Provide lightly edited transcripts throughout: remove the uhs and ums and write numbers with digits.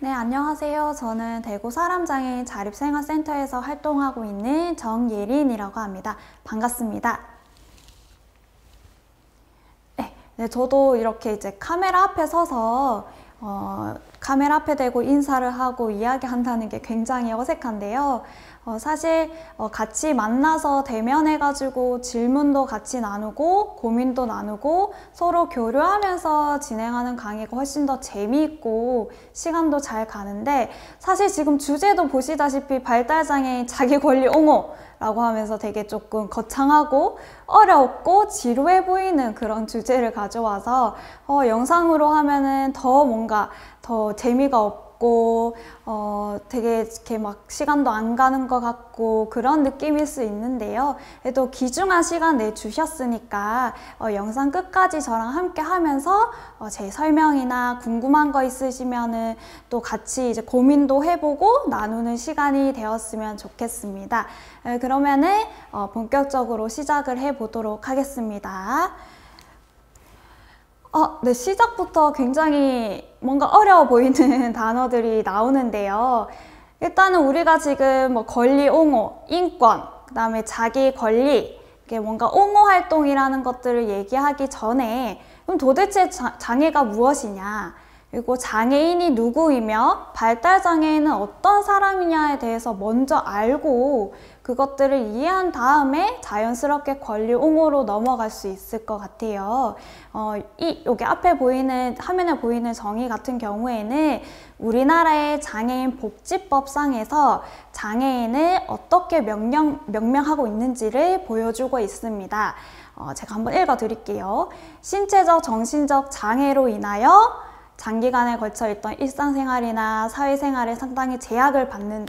네, 안녕하세요. 저는 대구 사람장애인 자립생활센터에서 활동하고 있는 정예린이라고 합니다. 반갑습니다. 네, 저도 이렇게 이제 카메라 앞에 서서 카메라 앞에 대고 인사를 하고 이야기한다는 게 굉장히 어색한데요. 사실 같이 만나서 대면해가지고 질문도 같이 나누고 고민도 나누고 서로 교류하면서 진행하는 강의가 훨씬 더 재미있고 시간도 잘 가는데, 사실 지금 주제도 보시다시피 발달장애인 자기권리 옹호라고 하면서 되게 조금 거창하고 어렵고 지루해 보이는 그런 주제를 가져와서 영상으로 하면은 더 뭔가 더 재미가 없고 되게 이렇게 막 시간도 안 가는 것 같고 그런 느낌일 수 있는데요. 그래도 귀중한 시간 내주셨으니까 영상 끝까지 저랑 함께 하면서 제 설명이나 궁금한 거 있으시면은 또 같이 이제 고민도 해보고 나누는 시간이 되었으면 좋겠습니다. 그러면은 본격적으로 시작을 해보도록 하겠습니다. 네, 시작부터 굉장히 뭔가 어려워 보이는 단어들이 나오는데요. 일단은 우리가 지금 뭐 권리 옹호, 인권, 그 다음에 자기 권리, 이게 뭔가 옹호 활동이라는 것들을 얘기하기 전에 그럼 도대체 장애가 무엇이냐, 그리고 장애인이 누구이며 발달장애인은 어떤 사람이냐에 대해서 먼저 알고 그것들을 이해한 다음에 자연스럽게 권리 옹호로 넘어갈 수 있을 것 같아요. 여기 앞에 보이는, 화면에 보이는 정의 같은 경우에는 우리나라의 장애인 복지법상에서 장애인을 어떻게 명명하고 있는지를 보여주고 있습니다. 제가 한번 읽어 드릴게요. 신체적, 정신적 장애로 인하여 장기간에 걸쳐 있던 일상생활이나 사회생활에 상당히 제약을 받는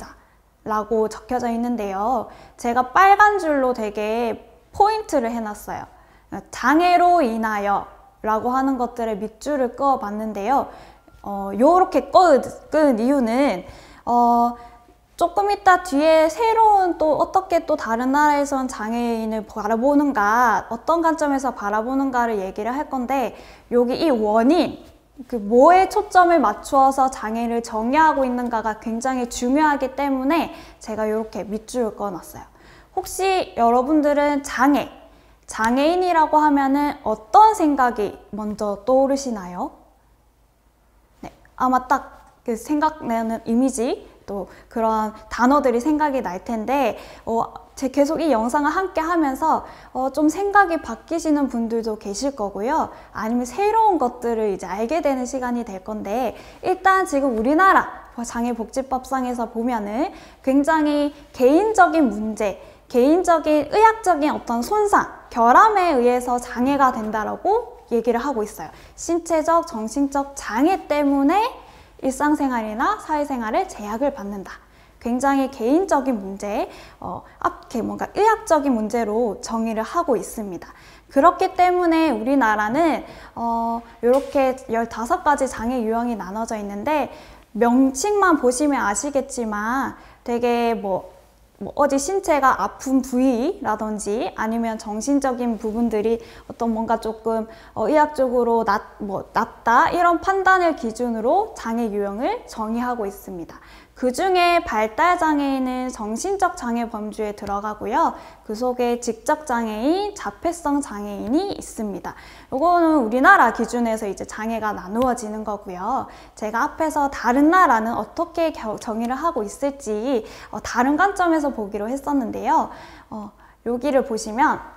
자라고 적혀져 있는데요. 제가 빨간 줄로 되게 포인트를 해놨어요. 장애로 인하여 라고 하는 것들의 밑줄을 그어 봤는데요. 요렇게 끄은 이유는 조금 이따 뒤에 새로운 또 어떻게 또 다른 나라에선 장애인을 바라보는가, 어떤 관점에서 바라보는가를 얘기를 할 건데, 여기 이 원인, 그 뭐에 초점을 맞추어서 장애를 정의하고 있는가가 굉장히 중요하기 때문에 제가 이렇게 밑줄을 그어놨어요. 혹시 여러분들은 장애인이라고 하면은 어떤 생각이 먼저 떠오르시나요? 네, 아마 딱 그 생각나는 이미지, 또 그런 단어들이 생각이 날 텐데, 계속 이 영상을 함께 하면서 좀 생각이 바뀌시는 분들도 계실 거고요. 아니면 새로운 것들을 이제 알게 되는 시간이 될 건데, 일단 지금 우리나라 장애복지법상에서 보면은 굉장히 개인적인 문제, 개인적인 의학적인 어떤 손상, 결함에 의해서 장애가 된다라고 얘기를 하고 있어요. 신체적, 정신적 장애 때문에 일상생활이나 사회생활에 제약을 받는다. 굉장히 개인적인 문제, 뭔가 의학적인 문제로 정의를 하고 있습니다. 그렇기 때문에 우리나라는 이렇게 15가지 장애 유형이 나눠져 있는데, 명칭만 보시면 아시겠지만 되게 어디 신체가 아픈 부위라든지 아니면 정신적인 부분들이 어떤 뭔가 조금 의학적으로 낫다 이런 판단을 기준으로 장애 유형을 정의하고 있습니다. 그 중에 발달장애인은 정신적 장애 범주에 들어가고요. 그 속에 직접장애인, 자폐성 장애인이 있습니다. 이거는 우리나라 기준에서 이제 장애가 나누어지는 거고요. 제가 앞에서 다른 나라는 어떻게 정의를 하고 있을지 다른 관점에서 보기로 했었는데요. 여기를 보시면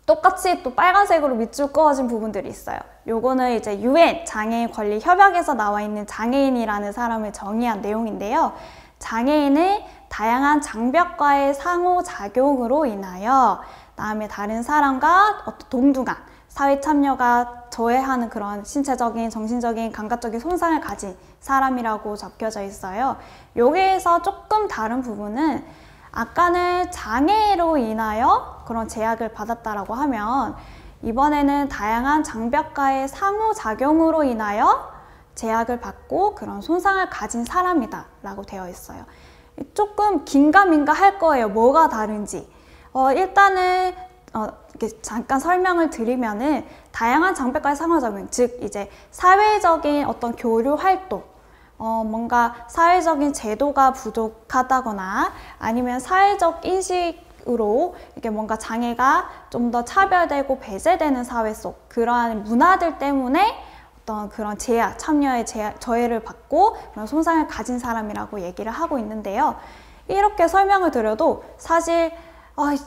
똑같이 또 빨간색으로 밑줄 그어진 부분들이 있어요. 요거는 이제 UN 장애인 권리 협약에서 나와 있는 장애인이라는 사람을 정의한 내용인데요. 장애인은 다양한 장벽과의 상호작용으로 인하여 다음에 다른 사람과 어떤 동등한 사회 참여가 저해하는 그런 신체적인, 정신적인, 감각적인 손상을 가진 사람이라고 적혀져 있어요. 여기에서 조금 다른 부분은, 아까는 장애로 인하여 그런 제약을 받았다라고 하면 이번에는 다양한 장벽과의 상호작용으로 인하여 제약을 받고 그런 손상을 가진 사람이다 라고 되어 있어요. 조금 긴가민가 할 거예요. 뭐가 다른지. 일단은 이렇게 잠깐 설명을 드리면은, 다양한 장벽과의 상호작용, 즉 이제 사회적인 어떤 교류 활동, 뭔가 사회적인 제도가 부족하다거나 아니면 사회적 인식으로 이게 뭔가 장애가 좀 더 차별되고 배제되는 사회 속 그러한 문화들 때문에 어떤 그런 참여의 저해를 받고 그런 손상을 가진 사람이라고 얘기를 하고 있는데요. 이렇게 설명을 드려도 사실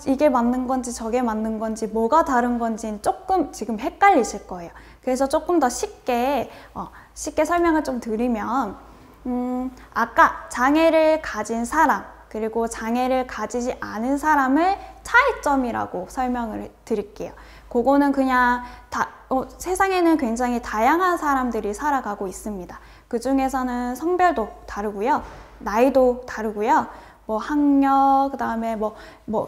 이게 맞는 건지 저게 맞는 건지 뭐가 다른 건지 조금 지금 헷갈리실 거예요. 그래서 조금 더 쉽게 설명을 좀 드리면 아까 장애를 가진 사람 그리고 장애를 가지지 않은 사람을 차이점이라고 설명을 드릴게요. 그거는 그냥 세상에는 굉장히 다양한 사람들이 살아가고 있습니다. 그 중에서는 성별도 다르고요, 나이도 다르고요, 뭐 학력, 그다음에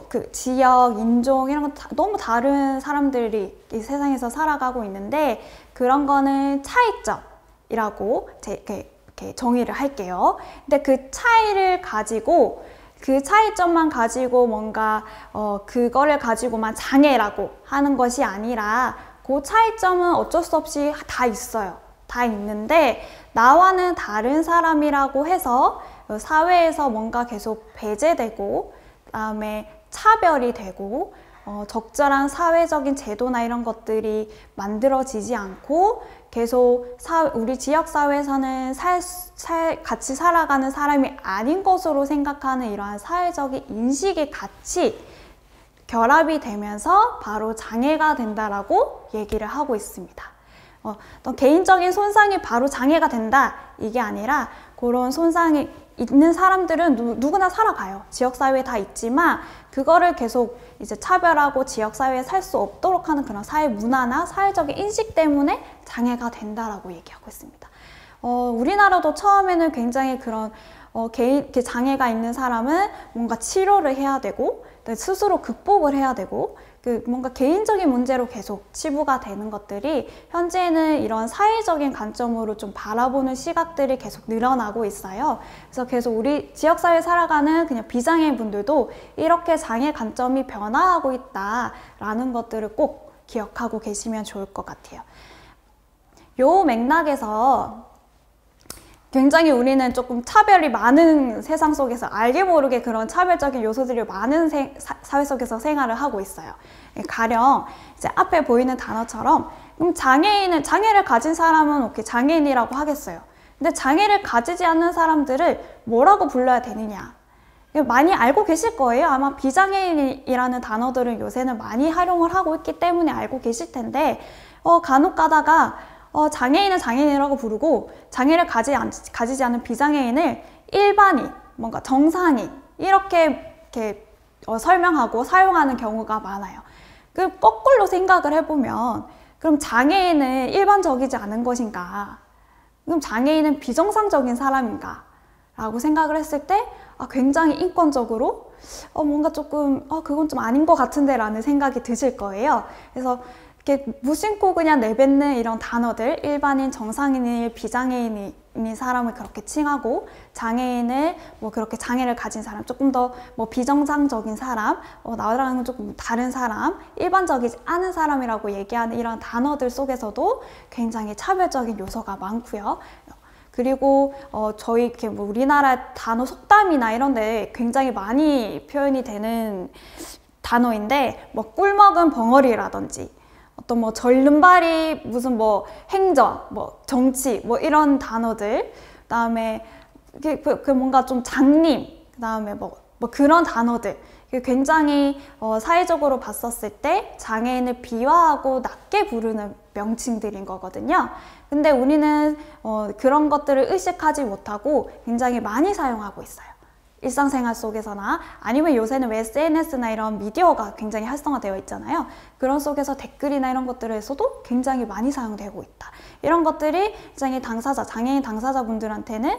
그 지역, 인종 이런 거 너무 다른 사람들이 이 세상에서 살아가고 있는데 그런 거는 차이점이라고 이렇게 정의를 할게요. 근데 그 차이를 가지고 그 차이점만 가지고 뭔가 그거를 가지고만 장애라고 하는 것이 아니라 그 차이점은 어쩔 수 없이 다 있어요. 다 있는데 나와는 다른 사람이라고 해서 사회에서 뭔가 계속 배제되고 그다음에 차별이 되고 적절한 사회적인 제도나 이런 것들이 만들어지지 않고 계속 우리 지역사회에서는 같이 살아가는 사람이 아닌 것으로 생각하는 이러한 사회적인 인식이 같이 결합이 되면서 바로 장애가 된다라고 얘기를 하고 있습니다. 어떤 개인적인 손상이 바로 장애가 된다 이게 아니라 그런 손상이 있는 사람들은 누구나 살아가요. 지역사회에 다 있지만 그거를 계속 이제 차별하고 지역사회에 살 수 없도록 하는 그런 사회 문화나 사회적인 인식 때문에 장애가 된다라고 얘기하고 있습니다. 우리나라도 처음에는 굉장히 그런 장애가 있는 사람은 뭔가 치료를 해야 되고 스스로 극복을 해야 되고 뭔가 개인적인 문제로 계속 치부가 되는 것들이 현재는 이런 사회적인 관점으로 좀 바라보는 시각들이 계속 늘어나고 있어요. 그래서 계속 우리 지역사회에 살아가는 그냥 비장애인 분들도 이렇게 장애 관점이 변화하고 있다라는 것들을 꼭 기억하고 계시면 좋을 것 같아요. 요 맥락에서 굉장히 우리는 조금 차별이 많은 세상 속에서 알게 모르게 그런 차별적인 요소들이 많은 사회 속에서 생활을 하고 있어요. 가령 이제 앞에 보이는 단어처럼 장애를 가진 사람은 오케이, 장애인이라고 하겠어요. 근데 장애를 가지지 않는 사람들을 뭐라고 불러야 되느냐? 많이 알고 계실 거예요. 아마 비장애인이라는 단어들은 요새는 많이 활용을 하고 있기 때문에 알고 계실 텐데 간혹 가다가 장애인은 장애인이라고 부르고 장애를 가지지 않은 비장애인을 일반인, 뭔가 정상인 이렇게 설명하고 사용하는 경우가 많아요. 거꾸로 생각을 해보면 그럼 장애인은 일반적이지 않은 것인가? 그럼 장애인은 비정상적인 사람인가? 라고 생각을 했을 때 굉장히 인권적으로 뭔가 조금 그건 좀 아닌 것 같은데 라는 생각이 드실 거예요. 그래서 이렇게 무심코 그냥 내뱉는 이런 단어들, 일반인, 정상인을 비장애인인 사람을 그렇게 칭하고 장애인을 그렇게 장애를 가진 사람, 조금 더 비정상적인 사람, 나랑은 조금 다른 사람, 일반적이지 않은 사람이라고 얘기하는 이런 단어들 속에서도 굉장히 차별적인 요소가 많고요. 그리고 저희 이렇게 우리나라 단어 속담이나 이런 데 굉장히 많이 표현이 되는 단어인데 꿀먹은 벙어리라든지 어떤 절름발이 무슨 행정, 정치 이런 단어들, 그다음에 뭔가 좀 장님, 그다음에 그런 단어들 굉장히 사회적으로 봤었을 때 장애인을 비하하고 낮게 부르는 명칭들인 거거든요. 근데 우리는 그런 것들을 의식하지 못하고 굉장히 많이 사용하고 있어요. 일상생활 속에서나 아니면 요새는 SNS나 이런 미디어가 굉장히 활성화되어 있잖아요. 그런 속에서 댓글이나 이런 것들에서도 굉장히 많이 사용되고 있다. 이런 것들이 굉장히 장애인 당사자분들한테는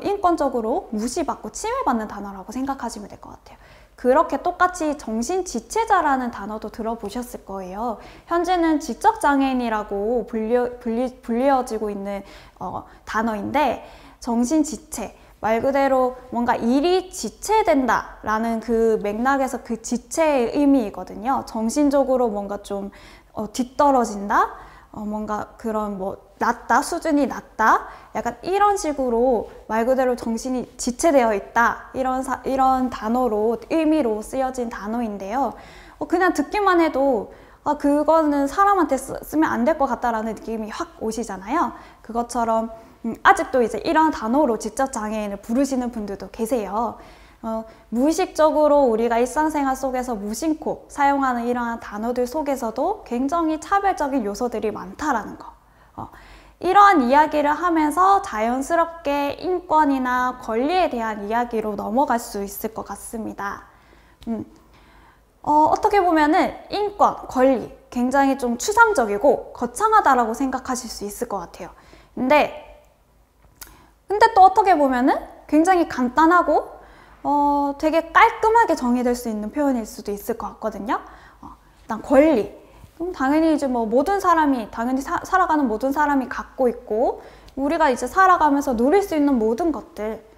인권적으로 무시받고 침해받는 단어라고 생각하시면 될 것 같아요. 그렇게 똑같이 정신지체자라는 단어도 들어보셨을 거예요. 현재는 지적장애인이라고 불리어지고 있는 단어인데 정신지체, 말 그대로 뭔가 일이 지체된다라는 그 맥락에서 그 지체의 의미이거든요. 정신적으로 뭔가 좀 뒤떨어진다, 뭔가 그런 뭐 낮다, 수준이 낮다, 약간 이런 식으로 말 그대로 정신이 지체되어 있다, 이런 단어로, 의미로 쓰여진 단어인데요. 그냥 듣기만 해도 그거는 사람한테 쓰면 안 될 것 같다라는 느낌이 확 오시잖아요. 그것처럼 아직도 이제 이런 단어로 지적장애인을 부르시는 분들도 계세요. 무의식적으로 우리가 일상생활 속에서 무심코 사용하는 이러한 단어들 속에서도 굉장히 차별적인 요소들이 많다라는 거. 이러한 이야기를 하면서 자연스럽게 인권이나 권리에 대한 이야기로 넘어갈 수 있을 것 같습니다. 어떻게 보면은 인권, 권리 굉장히 좀 추상적이고 거창하다라고 생각하실 수 있을 것 같아요. 근데 또 어떻게 보면은 굉장히 간단하고 되게 깔끔하게 정의될 수 있는 표현일 수도 있을 것 같거든요. 일단 권리. 그럼 당연히 이제 뭐 모든 사람이, 당연히 살아가는 모든 사람이 갖고 있고, 우리가 이제 살아가면서 누릴 수 있는 모든 것들.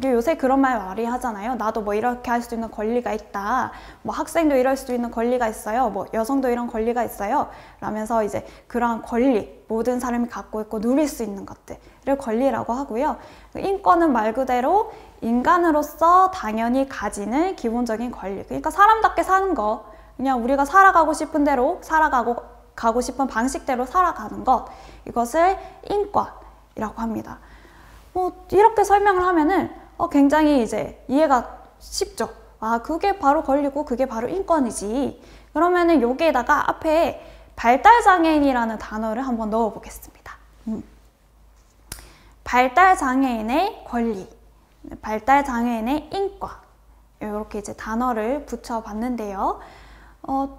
요새 그런 말 많이 하잖아요. 나도 뭐 이렇게 할 수 있는 권리가 있다. 뭐 학생도 이럴 수도 있는 권리가 있어요. 뭐 여성도 이런 권리가 있어요. 라면서 이제 그러한 권리, 모든 사람이 갖고 있고 누릴 수 있는 것들을 권리라고 하고요. 인권은 말 그대로 인간으로서 당연히 가지는 기본적인 권리. 그러니까 사람답게 사는 거, 그냥 우리가 살아가고 싶은 대로 가고 싶은 방식대로 살아가는 것, 이것을 인권이라고 합니다. 이렇게 설명을 하면은 굉장히 이제 이해가 쉽죠. 그게 바로 권리고 그게 바로 인권이지. 그러면은 여기에다가 앞에 발달장애인이라는 단어를 한번 넣어 보겠습니다. 발달장애인의 권리, 발달장애인의 인권, 이렇게 이제 단어를 붙여봤는데요.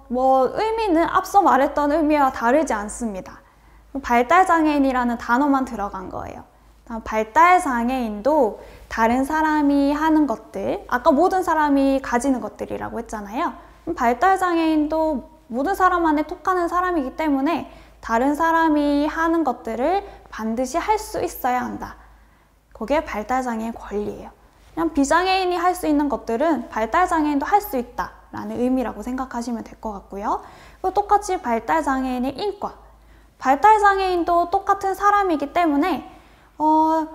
뭐 의미는 앞서 말했던 의미와 다르지 않습니다. 발달장애인이라는 단어만 들어간 거예요. 발달장애인도 다른 사람이 하는 것들, 아까 모든 사람이 가지는 것들이라고 했잖아요. 발달장애인도 모든 사람 안에 속하는 사람이기 때문에 다른 사람이 하는 것들을 반드시 할 수 있어야 한다. 그게 발달장애인 권리예요. 그냥 비장애인이 할 수 있는 것들은 발달장애인도 할 수 있다 라는 의미라고 생각하시면 될 것 같고요. 똑같이 발달장애인의 인권, 발달장애인도 똑같은 사람이기 때문에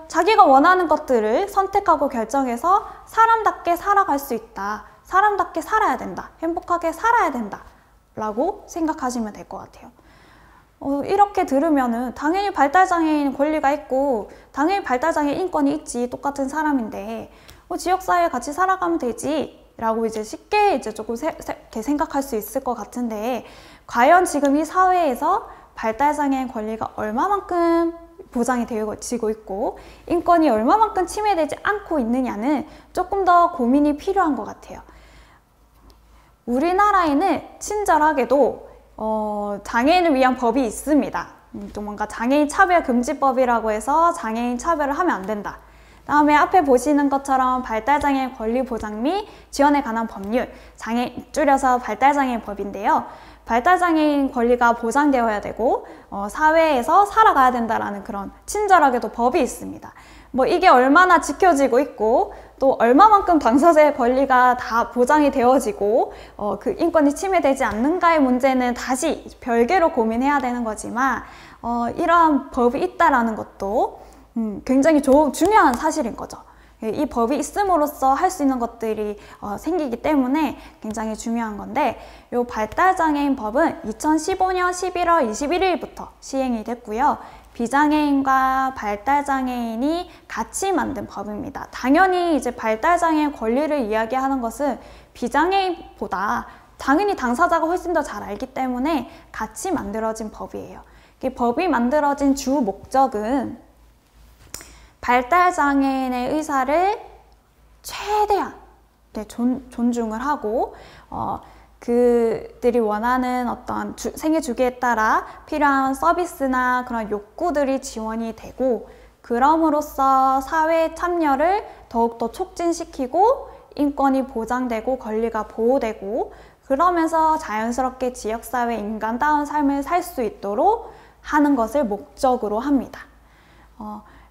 자기가 원하는 것들을 선택하고 결정해서 사람답게 살아갈 수 있다. 사람답게 살아야 된다. 행복하게 살아야 된다. 라고 생각하시면 될 것 같아요. 이렇게 들으면은 당연히 발달장애인 권리가 있고 당연히 발달장애인 인권이 있지. 똑같은 사람인데 지역사회에 같이 살아가면 되지. 라고 이제 쉽게 이제 조금 이렇게 생각할 수 있을 것 같은데, 과연 지금 이 사회에서 발달장애인 권리가 얼마만큼 보장이 되어지고 있고 인권이 얼마만큼 침해되지 않고 있느냐는 조금 더 고민이 필요한 것 같아요. 우리나라에는 친절하게도 장애인을 위한 법이 있습니다. 또 뭔가 장애인 차별금지법이라고 해서 장애인 차별을 하면 안 된다. 다음에 앞에 보시는 것처럼 발달장애인 권리 보장 및 지원에 관한 법률, 줄여서 발달장애인 법인데요. 발달장애인 권리가 보장되어야 되고 사회에서 살아가야 된다라는 그런 친절하게도 법이 있습니다. 뭐 이게 얼마나 지켜지고 있고 또 얼마만큼 당사자의 권리가 다 보장이 되어지고 그 인권이 침해되지 않는가의 문제는 다시 별개로 고민해야 되는 거지만 이러한 법이 있다라는 것도 굉장히 중요한 사실인 거죠. 이 법이 있음으로써 할 수 있는 것들이 생기기 때문에 굉장히 중요한 건데, 이 발달장애인 법은 2015년 11월 21일부터 시행이 됐고요. 비장애인과 발달장애인이 같이 만든 법입니다. 당연히 이제 발달장애인 권리를 이야기하는 것은 비장애인보다 당연히 당사자가 훨씬 더 잘 알기 때문에 같이 만들어진 법이에요. 이 법이 만들어진 주 목적은 발달장애인의 의사를 최대한 존중을 하고 그들이 원하는 어떤 생애 주기에 따라 필요한 서비스나 그런 욕구들이 지원이 되고, 그럼으로써 사회 참여를 더욱더 촉진시키고 인권이 보장되고 권리가 보호되고, 그러면서 자연스럽게 지역사회 인간다운 삶을 살 수 있도록 하는 것을 목적으로 합니다.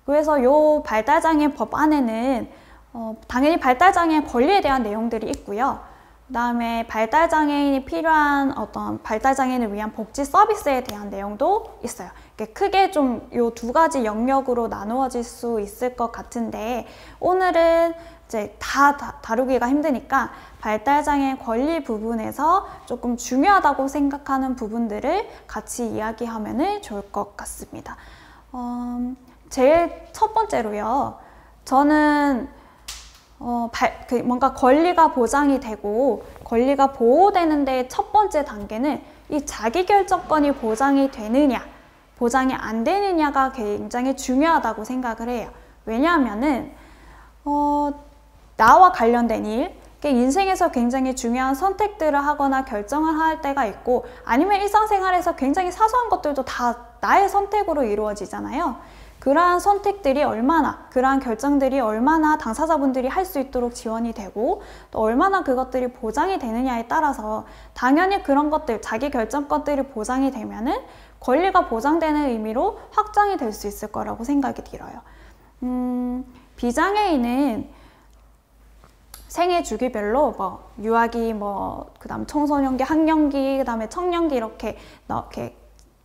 그래서 이 발달장애인 법 안에는 당연히 발달장애인 권리에 대한 내용들이 있고요. 그다음에 발달장애인이 필요한 어떤 발달장애인을 위한 복지 서비스에 대한 내용도 있어요. 크게 좀 요 두 가지 영역으로 나누어질 수 있을 것 같은데 오늘은 이제 다 다루기가 힘드니까 발달장애 권리 부분에서 조금 중요하다고 생각하는 부분들을 같이 이야기하면 좋을 것 같습니다. 제일 첫 번째로요. 저는 뭔가 권리가 보장이 되고 권리가 보호되는데 첫 번째 단계는 이 자기결정권이 보장이 되느냐 보장이 안 되느냐가 굉장히 중요하다고 생각을 해요. 왜냐하면은 나와 관련된 일, 인생에서 굉장히 중요한 선택들을 하거나 결정을 할 때가 있고 아니면 일상생활에서 굉장히 사소한 것들도 다 나의 선택으로 이루어지잖아요. 그러한 선택들이 얼마나, 그러한 결정들이 얼마나 당사자분들이 할 수 있도록 지원이 되고 또 얼마나 그것들이 보장이 되느냐에 따라서 당연히 그런 것들, 자기 결정권들이 보장이 되면은 권리가 보장되는 의미로 확장이 될 수 있을 거라고 생각이 들어요. 비장애인은 생애 주기별로 유아기, 그다음 청소년기, 학령기, 그다음에 청년기 이렇게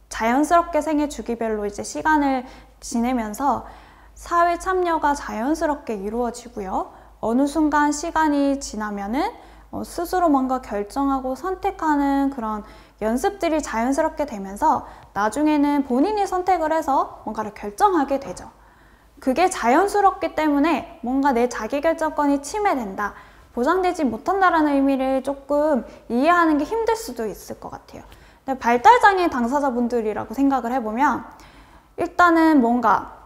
자연스럽게 생애 주기별로 이제 시간을 지내면서 사회 참여가 자연스럽게 이루어지고요. 어느 순간 시간이 지나면은 스스로 뭔가 결정하고 선택하는 그런 연습들이 자연스럽게 되면서 나중에는 본인이 선택을 해서 뭔가를 결정하게 되죠. 그게 자연스럽기 때문에 뭔가 내 자기결정권이 침해된다, 보장되지 못한다라는 의미를 조금 이해하는 게 힘들 수도 있을 것 같아요. 근데 발달장애 당사자분들이라고 생각을 해보면 일단은 뭔가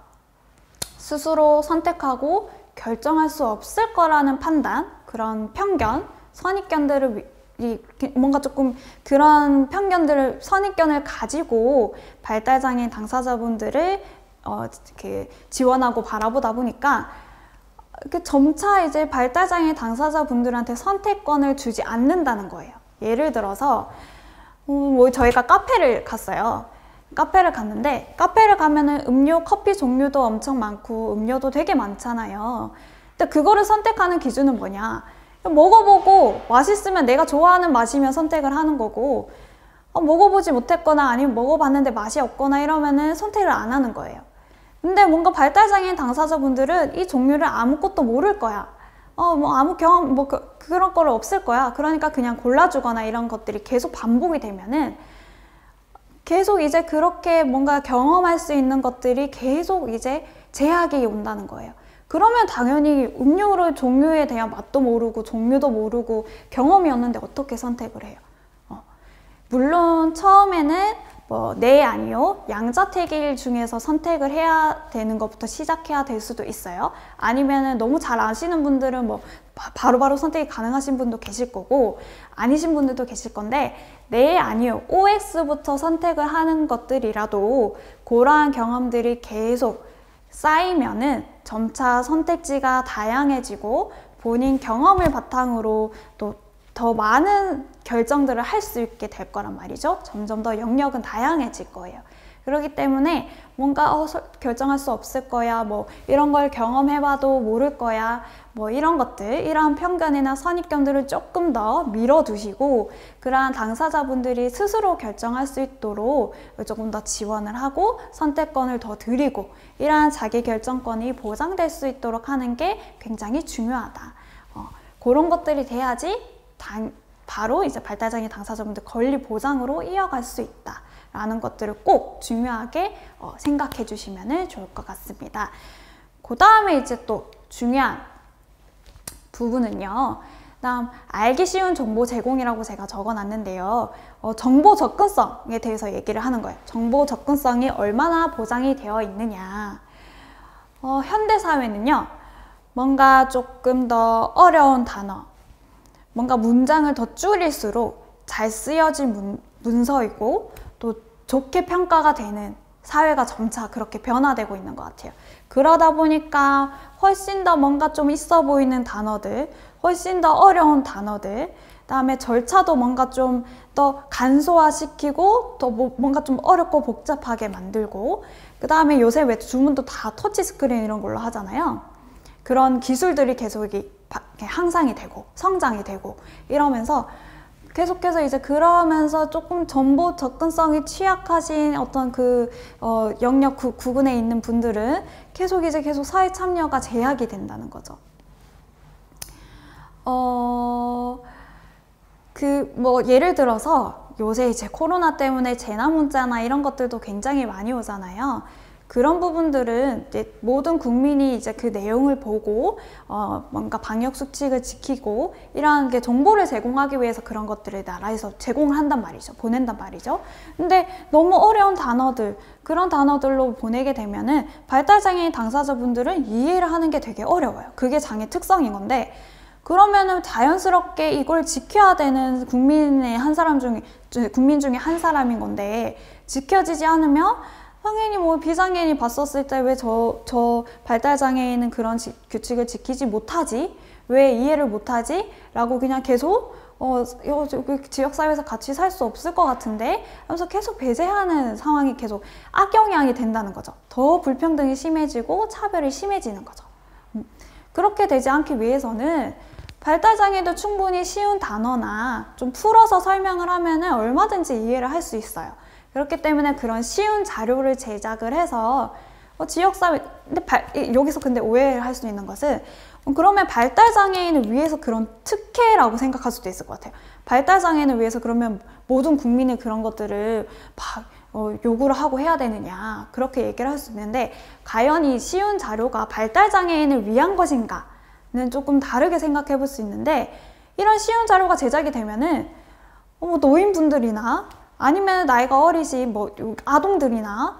스스로 선택하고 결정할 수 없을 거라는 판단, 그런 편견, 선입견들을 뭔가 조금 그런 편견들을, 선입견을 가지고 발달장애인 당사자분들을 지원하고 바라보다 보니까 점차 이제 발달장애 당사자분들한테 선택권을 주지 않는다는 거예요. 예를 들어서 저희가 카페를 갔어요. 카페를 갔는데 카페를 가면은 음료, 커피 종류도 엄청 많고 음료도 되게 많잖아요. 근데 그거를 선택하는 기준은 뭐냐? 먹어보고 맛있으면 내가 좋아하는 맛이면 선택을 하는 거고 먹어보지 못했거나 아니면 먹어봤는데 맛이 없거나 이러면은 선택을 안 하는 거예요. 근데 뭔가 발달장애인 당사자분들은 이 종류를 아무것도 모를 거야. 아무 경험, 그런 거를 없을 거야. 그러니까 그냥 골라주거나 이런 것들이 계속 반복이 되면은 계속 이제 그렇게 뭔가 경험할 수 있는 것들이 계속 이제 제약이 온다는 거예요. 그러면 당연히 음료를 종류에 대한 맛도 모르고 종류도 모르고 경험이 없는데 어떻게 선택을 해요? 물론 처음에는 네, 아니요, 양자택일 중에서 선택을 해야 되는 것부터 시작해야 될 수도 있어요. 아니면은 너무 잘 아시는 분들은 바로바로 선택이 가능하신 분도 계실 거고 아니신 분들도 계실 건데 네, 아니요, OX부터 선택을 하는 것들이라도 그러한 경험들이 계속 쌓이면은 점차 선택지가 다양해지고 본인 경험을 바탕으로 또 더 많은 결정들을 할 수 있게 될 거란 말이죠. 점점 더 영역은 다양해질 거예요. 그렇기 때문에 뭔가 결정할 수 없을 거야, 이런 걸 경험해봐도 모를 거야, 이런 것들, 이러한 편견이나 선입견들을 조금 더 밀어두시고 그러한 당사자분들이 스스로 결정할 수 있도록 조금 더 지원을 하고 선택권을 더 드리고 이러한 자기결정권이 보장될 수 있도록 하는 게 굉장히 중요하다. 그런 것들이 돼야지 바로 이제 발달장애 당사자분들 권리 보장으로 이어갈 수 있다 라는 것들을 꼭 중요하게 생각해 주시면 좋을 것 같습니다. 그 다음에 이제 또 중요한 부분은요, 다음 알기 쉬운 정보 제공이라고 제가 적어놨는데요. 정보 접근성에 대해서 얘기를 하는 거예요. 정보 접근성이 얼마나 보장이 되어 있느냐. 현대사회는요, 뭔가 조금 더 어려운 단어, 뭔가 문장을 더 줄일수록 잘 쓰여진 문서이고 또 좋게 평가가 되는 사회가 점차 그렇게 변화되고 있는 것 같아요. 그러다 보니까 훨씬 더 뭔가 좀 있어 보이는 단어들, 훨씬 더 어려운 단어들, 그다음에 절차도 뭔가 좀 더 간소화시키고 또 뭔가 좀 어렵고 복잡하게 만들고, 그다음에 요새 왜 주문도 다 터치 스크린 이런 걸로 하잖아요. 그런 기술들이 계속 향상이 되고 성장이 되고 이러면서 계속해서 이제 그러면서 조금 정보 접근성이 취약하신 어떤 그 영역 구군에 있는 분들은 계속 사회 참여가 제약이 된다는 거죠. 뭐 예를 들어서 요새 이제 코로나 때문에 재난 문자나 이런 것들도 굉장히 많이 오잖아요. 그런 부분들은 이제 모든 국민이 이제 그 내용을 보고 뭔가 방역 수칙을 지키고 이러한 게 정보를 제공하기 위해서 그런 것들을 나라에서 제공을 한단 말이죠. 보낸단 말이죠. 근데 너무 어려운 단어들, 그런 단어들로 보내게 되면은 발달장애인 당사자분들은 이해를 하는 게 되게 어려워요. 그게 장애 특성인 건데, 그러면은 자연스럽게 이걸 지켜야 되는 국민 중에 한 사람인 건데, 지켜지지 않으면 당연히 뭐 비장애인이 봤었을 때 왜 저 발달장애인은 그런 규칙을 지키지 못하지? 왜 이해를 못하지? 라고 그냥 계속 지역사회에서 같이 살 수 없을 것 같은데 하면서 계속 배제하는 상황이 계속 악영향이 된다는 거죠. 더 불평등이 심해지고 차별이 심해지는 거죠. 그렇게 되지 않기 위해서는 발달장애도 충분히 쉬운 단어나 좀 풀어서 설명을 하면은 얼마든지 이해를 할 수 있어요. 그렇기 때문에 그런 쉬운 자료를 제작을 해서 지역사회, 여기서 근데 오해를 할 수 있는 것은 그러면 발달장애인을 위해서 그런 특혜라고 생각할 수도 있을 것 같아요. 발달장애인을 위해서 그러면 모든 국민이 그런 것들을 막 요구를 하고 해야 되느냐, 그렇게 얘기를 할 수 있는데, 과연 이 쉬운 자료가 발달장애인을 위한 것인가는 조금 다르게 생각해 볼 수 있는데, 이런 쉬운 자료가 제작이 되면은 노인분들이나 아니면 나이가 어리신 뭐 아동들이나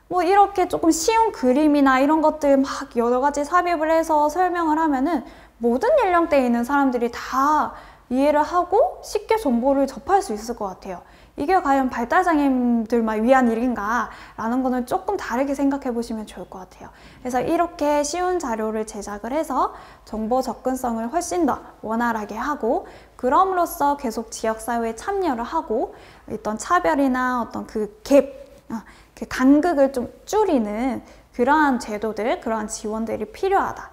뭐 이렇게 조금 쉬운 그림이나 이런 것들 막 여러 가지 삽입을 해서 설명을 하면은 모든 연령대에 있는 사람들이 다 이해를 하고 쉽게 정보를 접할 수 있을 것 같아요. 이게 과연 발달장애인들만 위한 일인가 라는 거는 조금 다르게 생각해 보시면 좋을 것 같아요. 그래서 이렇게 쉬운 자료를 제작을 해서 정보 접근성을 훨씬 더 원활하게 하고, 그럼으로써 계속 지역사회에 참여를 하고 어떤 차별이나 어떤 그 간극을 좀 줄이는 그러한 제도들, 그러한 지원들이 필요하다.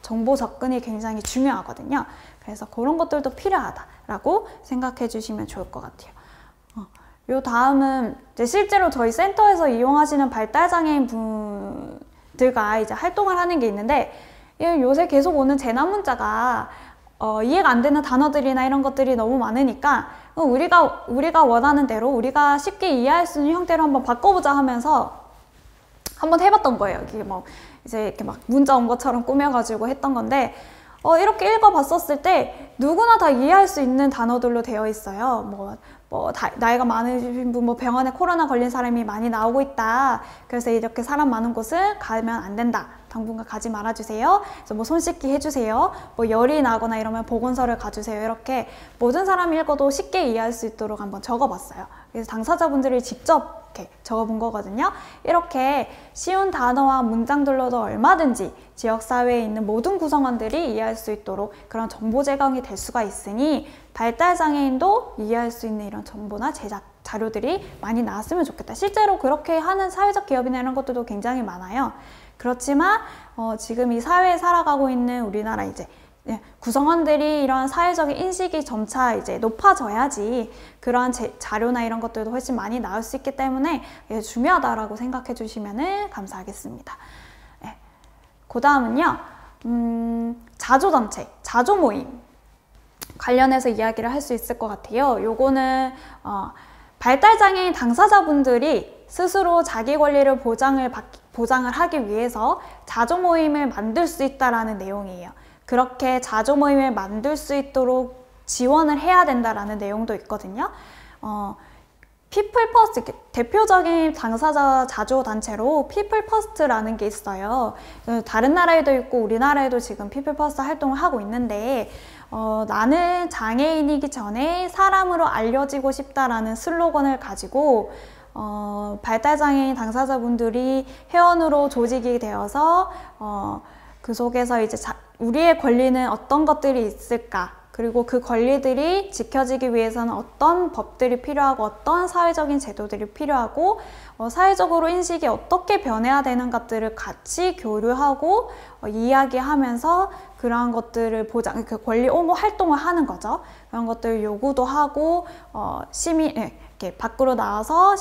정보 접근이 굉장히 중요하거든요. 그래서 그런 것들도 필요하다라고 생각해 주시면 좋을 것 같아요. 요 다음은 이제 실제로 저희 센터에서 이용하시는 발달장애인 분들과 이제 활동을 하는 게 있는데, 요새 계속 오는 재난 문자가 이해가 안 되는 단어들이나 이런 것들이 너무 많으니까 우리가 원하는 대로, 우리가 쉽게 이해할 수 있는 형태로 한번 바꿔보자 하면서 한번 해봤던 거예요. 이게 뭐 이제 이렇게 막 문자 온 것처럼 꾸며가지고 했던 건데, 이렇게 읽어봤었을 때 누구나 다 이해할 수 있는 단어들로 되어 있어요. 나이가 많으신 분, 병원에 코로나 걸린 사람이 많이 나오고 있다. 그래서 이렇게 사람 많은 곳을 가면 안 된다. 당분간 가지 말아주세요. 그래서 손 씻기 해주세요. 열이 나거나 이러면 보건소를 가주세요. 이렇게 모든 사람이 읽어도 쉽게 이해할 수 있도록 한번 적어봤어요. 그래서 당사자분들이 직접 이렇게 적어본 거거든요. 이렇게 쉬운 단어와 문장들로도 얼마든지 지역사회에 있는 모든 구성원들이 이해할 수 있도록 그런 정보 제공이 될 수가 있으니, 발달장애인도 이해할 수 있는 이런 정보나 제작 자료들이 많이 나왔으면 좋겠다. 실제로 그렇게 하는 사회적 기업이나 이런 것들도 굉장히 많아요. 그렇지만 지금 이 사회에 살아가고 있는 우리나라 이제 구성원들이 이런 사회적인 인식이 점차 이제 높아져야지 그러한 자료나 이런 것들도 훨씬 많이 나올 수 있기 때문에 중요하다라고 생각해 주시면 감사하겠습니다. 그 다음은요, 자조단체, 자조모임 관련해서 이야기를 할 수 있을 것 같아요. 요거는 발달장애인 당사자분들이 스스로 자기 권리를 보장을 하기 위해서 자조모임을 만들 수 있다라는 내용이에요. 그렇게 자조모임을 만들 수 있도록 지원을 해야 된다라는 내용도 있거든요. 피플 퍼스트, 대표적인 당사자 자조단체로 피플 퍼스트라는 게 있어요. 다른 나라에도 있고 우리나라에도 지금 피플 퍼스트 활동을 하고 있는데, 나는 장애인이기 전에 사람으로 알려지고 싶다라는 슬로건을 가지고 발달장애인 당사자분들이 회원으로 조직이 되어서 그 속에서 이제 우리의 권리는 어떤 것들이 있을까, 그리고 그 권리들이 지켜지기 위해서는 어떤 법들이 필요하고 어떤 사회적인 제도들이 필요하고 사회적으로 인식이 어떻게 변해야 되는 것들을 같이 교류하고 이야기하면서 그러한 것들을 그 권리 옹호 활동을 하는 거죠. 그런 것들을 요구도 하고 이렇게 밖으로 나와서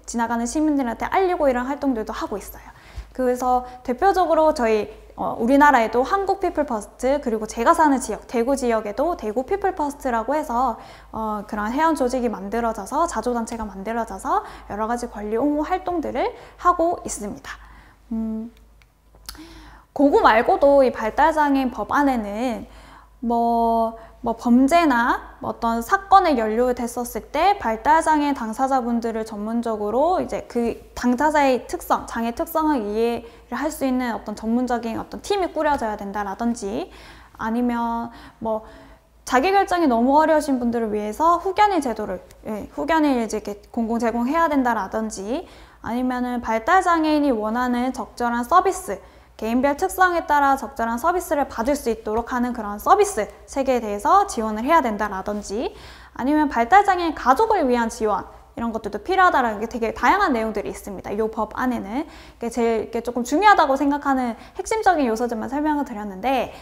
지나가는 시민들한테 알리고 이런 활동들도 하고 있어요. 그래서 대표적으로 저희 우리나라에도 한국 피플 퍼스트, 그리고 제가 사는 지역, 대구 지역에도 대구 피플 퍼스트라고 해서 그런 회원 조직이 만들어져서, 자조단체가 만들어져서 여러 가지 권리 옹호 활동들을 하고 있습니다. 그거 말고도 이 발달장애인 법 안에는 범죄나 어떤 사건에 연루됐었을 때 발달장애 당사자분들을 전문적으로 이제 그 당사자의 특성, 장애 특성을 이해를 할 수 있는 어떤 전문적인 어떤 팀이 꾸려져야 된다라든지, 아니면 자기결정이 너무 어려우신 분들을 위해서 후견인 제도를, 후견인을 이제 이렇게 공공 제공해야 된다라든지, 아니면은 발달장애인이 원하는 적절한 서비스, 개인별 특성에 따라 적절한 서비스를 받을 수 있도록 하는 그런 서비스 체계에 대해서 지원을 해야 된다라든지, 아니면 발달장애인 가족을 위한 지원, 이런 것들도 필요하다라는 게 되게 다양한 내용들이 있습니다. 이 법 안에는. 제일 조금 중요하다고 생각하는 핵심적인 요소들만 설명을 드렸는데,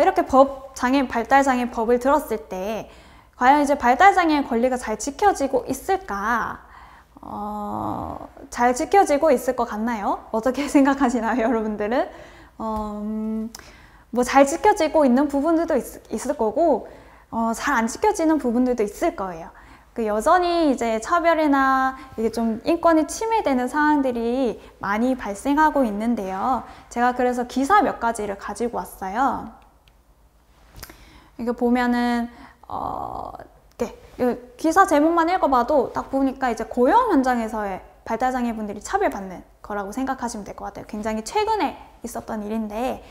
이렇게 발달장애인 법을 들었을 때 과연 이제 발달장애인 권리가 잘 지켜지고 있을까? 잘 지켜지고 있을 것 같나요? 어떻게 생각하시나요, 여러분들은? 잘 지켜지고 있는 부분들도 있을 거고, 잘 안 지켜지는 부분들도 있을 거예요. 여전히 이제 차별이나 이게 좀 인권이 침해되는 상황들이 많이 발생하고 있는데요. 제가 그래서 기사 몇 가지를 가지고 왔어요. 이거 보면은, 기사 제목만 읽어봐도 딱 보니까 이제 고용 현장에서의 발달장애 분들이 차별받는 거라고 생각하시면 될 것 같아요. 굉장히 최근에 있었던 일인데,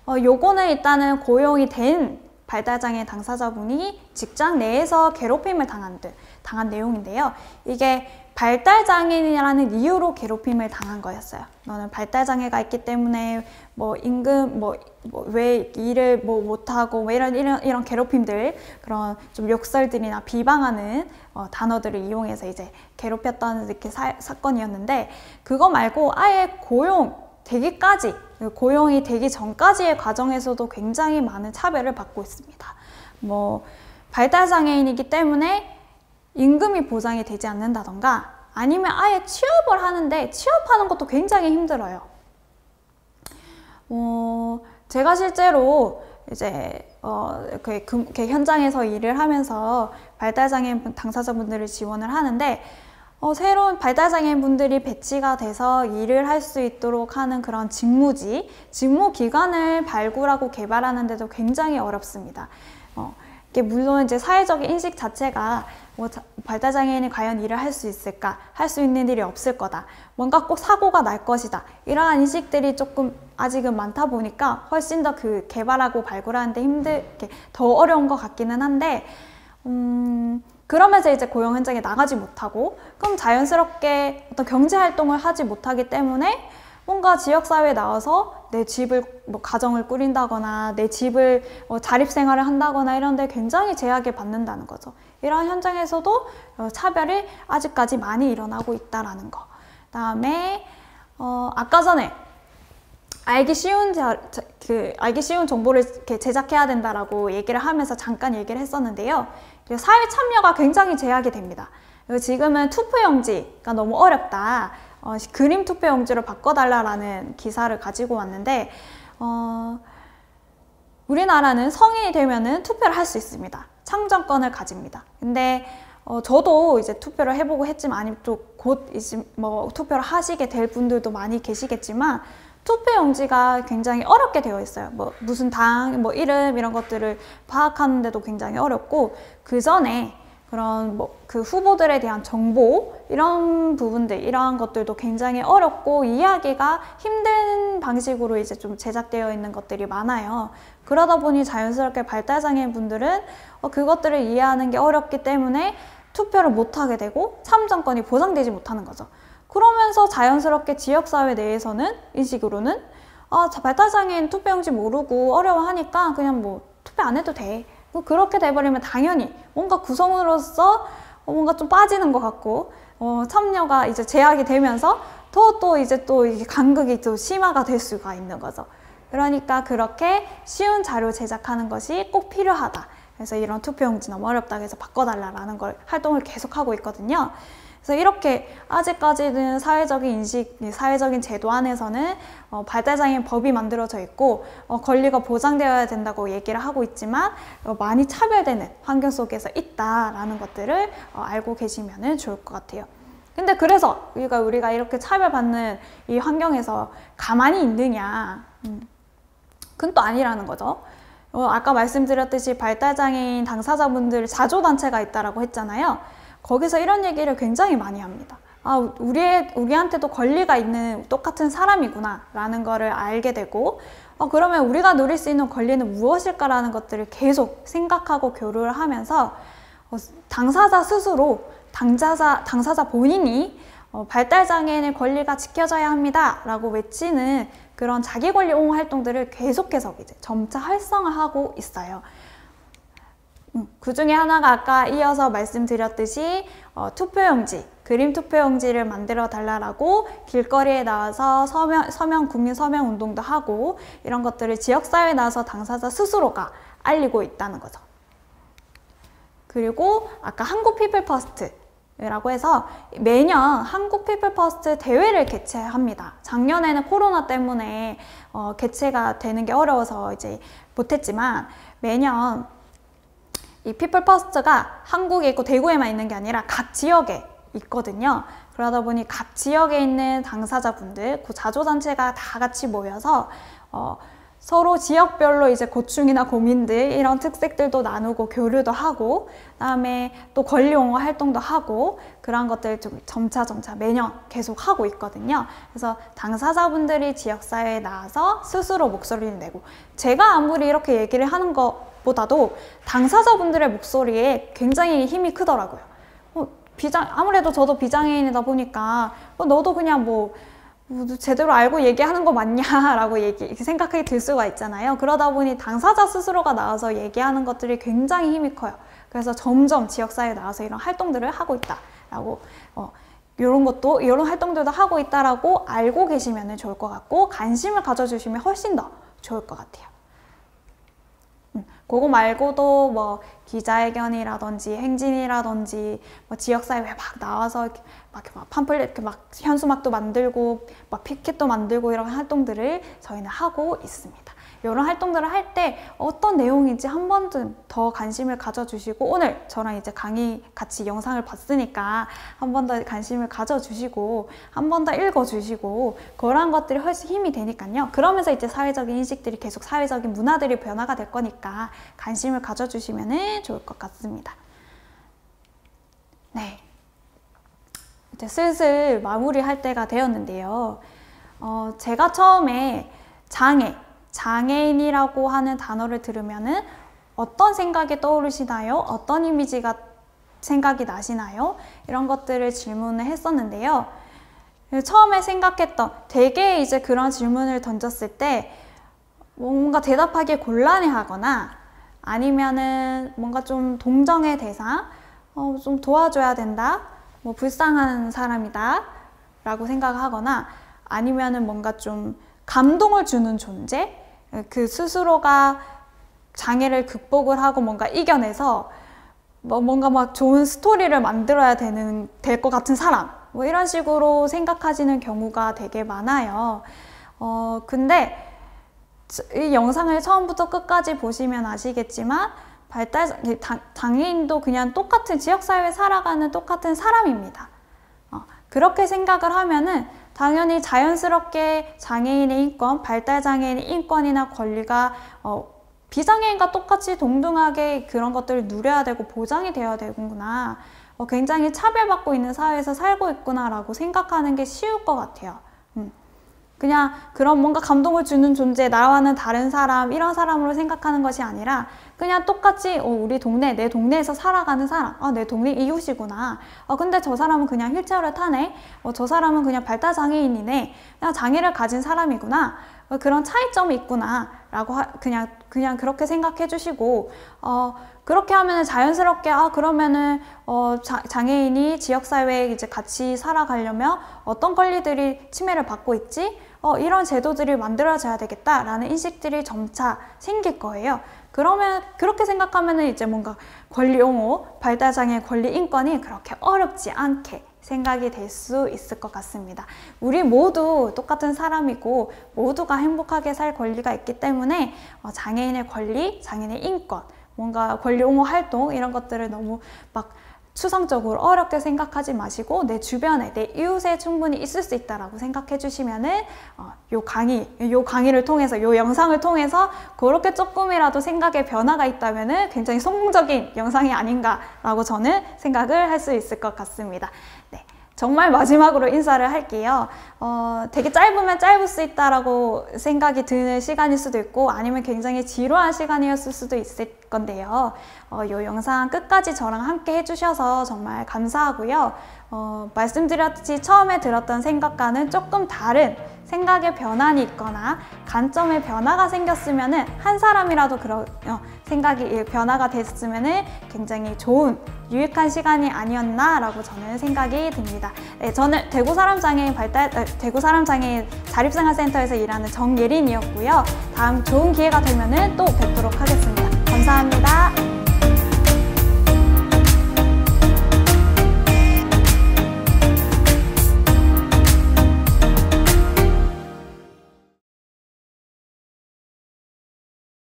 요거는 일단은 고용이 된 발달장애 당사자분이 직장 내에서 괴롭힘을 당한 내용인데요. 이게 발달장애인이라는 이유로 괴롭힘을 당한 거였어요. 너는 발달장애가 있기 때문에 왜 일을 못하고 이런 괴롭힘들, 그런 좀 욕설들이나 비방하는 단어들을 이용해서 이제 괴롭혔던 이렇게 사건이었는데, 그거 말고 아예 고용이 되기 전까지의 과정에서도 굉장히 많은 차별을 받고 있습니다. 발달장애인이기 때문에 임금이 보장이 되지 않는다던가, 아니면 아예 취업을 하는데 취업하는 것도 굉장히 힘들어요. 제가 실제로 이제 이렇게 현장에서 일을 하면서 발달장애인 당사자분들을 지원을 하는데, 새로운 발달장애인 분들이 배치가 돼서 일을 할 수 있도록 하는 그런 직무 기관을 발굴하고 개발하는 데도 굉장히 어렵습니다. 이게 물론 이제 사회적인 인식 자체가 발달장애인이 과연 일을 할 수 있을까? 할 수 있는 일이 없을 거다. 뭔가 꼭 사고가 날 것이다. 이러한 인식들이 조금 아직은 많다 보니까 훨씬 더 그 개발하고 발굴하는데 더 어려운 것 같기는 한데, 그러면서 이제 고용 현장에 나가지 못하고, 그럼 자연스럽게 어떤 경제 활동을 하지 못하기 때문에 뭔가 지역사회에 나와서 내 집을 가정을 꾸린다거나 내 집을 자립생활을 한다거나 이런 데 굉장히 제약을 받는다는 거죠. 이런 현장에서도 차별이 아직까지 많이 일어나고 있다라는 거. 그다음에 아까 전에 알기 쉬운 정보를 이렇게 제작해야 된다라고 얘기를 하면서 잠깐 얘기를 했었는데요. 사회 참여가 굉장히 제약이 됩니다. 지금은 투표용지가 너무 어렵다. 그림 투표용지로 바꿔달라라는 기사를 가지고 왔는데, 우리나라는 성인이 되면은 투표를 할 수 있습니다. 참정권을 가집니다. 근데 저도 이제 투표를 해보고 했지만, 아니면 또 곧 이제 투표를 하시게 될 분들도 많이 계시겠지만, 투표용지가 굉장히 어렵게 되어 있어요. 무슨 당, 이름 이런 것들을 파악하는데도 굉장히 어렵고, 그 전에 그런 그 후보들에 대한 정보, 이런 부분들, 이러한 것들도 굉장히 어렵고 이해하기가 힘든 방식으로 이제 좀 제작되어 있는 것들이 많아요. 그러다 보니 자연스럽게 발달장애인 분들은 그것들을 이해하는 게 어렵기 때문에 투표를 못하게 되고 참정권이 보장되지 못하는 거죠. 그러면서 자연스럽게 지역사회 내에서는 인식으로는 발달장애인 투표용지 모르고 어려워하니까 그냥 투표 안 해도 돼 그렇게 돼버리면 당연히 뭔가 구성으로서 뭔가 좀 빠지는 것 같고 참여가 이제 제약이 되면서 또 이제 또 이게 간극이 또 심화가 될 수가 있는 거죠. 그러니까 그렇게 쉬운 자료 제작하는 것이 꼭 필요하다. 그래서 이런 투표용지 너무 어렵다 해서 바꿔달라라는 걸 활동을 계속하고 있거든요. 그래서 이렇게 아직까지는 사회적인 인식, 사회적인 제도 안에서는 발달장애인 법이 만들어져 있고 권리가 보장되어야 된다고 얘기를 하고 있지만 많이 차별되는 환경 속에서 있다라는 것들을 알고 계시면 좋을 것 같아요. 근데 그래서 우리가 이렇게 차별받는 이 환경에서 가만히 있느냐? 그건 또 아니라는 거죠. 아까 말씀드렸듯이 발달장애인 당사자분들 자조단체가 있다라고 했잖아요. 거기서 이런 얘기를 굉장히 많이 합니다. 우리한테도 권리가 있는 똑같은 사람이구나 라는 거를 알게 되고 그러면 우리가 누릴 수 있는 권리는 무엇일까라는 것들을 계속 생각하고 교류를 하면서 당사자 스스로 당사자 본인이 발달장애인의 권리가 지켜져야 합니다 라고 외치는 그런 자기권리 옹호 활동들을 계속해서 이제 점차 활성화하고 있어요. 그 중에 하나가 아까 이어서 말씀드렸듯이 투표용지, 그림 투표용지를 만들어 달라고 길거리에 나와서 국민 서명 운동도 하고 이런 것들을 지역사회에 나와서 당사자 스스로가 알리고 있다는 거죠. 그리고 아까 한국 피플 퍼스트 라고 해서 매년 한국 피플 퍼스트 대회를 개최합니다. 작년에는 코로나 때문에 개최가 되는 게 어려워서 이제 못했지만 매년 이 피플 퍼스트가 한국에 있고 대구에만 있는 게 아니라 각 지역에 있거든요. 그러다 보니 각 지역에 있는 당사자분들, 그 자조단체가 다 같이 모여서 서로 지역별로 이제 고충이나 고민들 이런 특색들도 나누고 교류도 하고 그다음에 또 권리 옹호 활동도 하고 그런 것들 좀 점차 매년 계속 하고 있거든요. 그래서 당사자분들이 지역사회에 나와서 스스로 목소리를 내고 제가 아무리 이렇게 얘기를 하는 것보다도 당사자분들의 목소리에 굉장히 힘이 크더라고요. 아무래도 저도 비장애인이다 보니까 너도 그냥 제대로 알고 얘기하는 거 맞냐라고 생각이 들 수가 있잖아요. 그러다 보니 당사자 스스로가 나와서 얘기하는 것들이 굉장히 힘이 커요. 그래서 점점 지역사회에 나와서 이런 활동들을 하고 있다라고 이런 활동들도 하고 있다라고 알고 계시면 좋을 것 같고 관심을 가져주시면 훨씬 더 좋을 것 같아요. 그거 말고도 기자회견이라든지 행진이라든지 지역사회에 막 나와서 막 팜플렛 현수막도 만들고 피켓도 만들고 이런 활동들을 저희는 하고 있습니다. 이런 활동들을 할 때 어떤 내용인지 한 번쯤 더 관심을 가져주시고 오늘 저랑 이제 강의 같이 영상을 봤으니까 한 번 더 관심을 가져주시고 한 번 더 읽어주시고 그런 것들이 훨씬 힘이 되니까요. 그러면서 이제 사회적인 인식들이 계속 사회적인 문화들이 변화가 될 거니까 관심을 가져주시면 좋을 것 같습니다. 네, 이제 슬슬 마무리할 때가 되었는데요. 제가 처음에 장애인이라고 하는 단어를 들으면은 어떤 생각이 떠오르시나요? 어떤 이미지가 생각이 나시나요? 이런 것들을 질문을 했었는데요. 처음에 생각했던 되게 이제 그런 질문을 던졌을 때 뭔가 대답하기 곤란해하거나 아니면은 뭔가 좀 동정의 대상, 좀 도와줘야 된다, 불쌍한 사람이다 라고 생각하거나 아니면은 뭔가 좀 감동을 주는 존재, 그 스스로가 장애를 극복을 하고 뭔가 이겨내서 뭔가 막 좋은 스토리를 만들어야 될 것 같은 사람, 이런 식으로 생각하시는 경우가 되게 많아요. 근데 이 영상을 처음부터 끝까지 보시면 아시겠지만 장애인도 그냥 똑같은 지역사회에 살아가는 똑같은 사람입니다. 그렇게 생각을 하면은 당연히 자연스럽게 장애인의 인권, 발달장애인의 인권이나 권리가 비장애인과 똑같이 동등하게 그런 것들을 누려야 되고 보장이 되어야 되구나. 굉장히 차별받고 있는 사회에서 살고 있구나 라고 생각하는 게 쉬울 것 같아요. 그냥 그런 뭔가 감동을 주는 존재, 나와는 다른 사람, 이런 사람으로 생각하는 것이 아니라 그냥 똑같이 우리 동네, 내 동네에서 살아가는 사람, 내 동네 이웃이구나. 근데 저 사람은 그냥 휠체어를 타네. 저 사람은 그냥 발달장애인이네. 그냥 장애를 가진 사람이구나. 그런 차이점이 있구나 라고 그냥 그렇게 생각해 주시고 그렇게 하면은 자연스럽게 그러면은 장애인이 지역사회에 이제 같이 살아가려면 어떤 권리들이 침해를 받고 있지? 이런 제도들이 만들어져야 되겠다라는 인식들이 점차 생길 거예요. 그러면 그렇게 생각하면은 이제 뭔가 권리 옹호, 발달장애 권리 인권이 그렇게 어렵지 않게 생각이 될 수 있을 것 같습니다. 우리 모두 똑같은 사람이고 모두가 행복하게 살 권리가 있기 때문에 장애인의 권리, 장애인의 인권, 뭔가 권리 옹호 활동 이런 것들을 너무 막 추상적으로 어렵게 생각하지 마시고 내 주변에 내 이웃에 충분히 있을 수 있다라고 생각해 주시면은 요 강의를 통해서 요 영상을 통해서 그렇게 조금이라도 생각에 변화가 있다면은 굉장히 성공적인 영상이 아닌가라고 저는 생각을 할 수 있을 것 같습니다. 네. 정말 마지막으로 인사를 할게요. 되게 짧으면 짧을 수 있다라고 생각이 드는 시간일 수도 있고 아니면 굉장히 지루한 시간이었을 수도 있을 건데요. 이 영상 끝까지 저랑 함께 해주셔서 정말 감사하고요. 말씀드렸듯이 처음에 들었던 생각과는 조금 다른 생각의 변환이 있거나 관점의 변화가 생겼으면은 한 사람이라도 그런 생각이 변화가 됐으면은 굉장히 좋은 유익한 시간이 아니었나라고 저는 생각이 듭니다. 네, 저는 대구사람장애인 자립생활센터에서 일하는 정예린이었고요. 다음 좋은 기회가 되면은 또 뵙도록 하겠습니다. 감사합니다.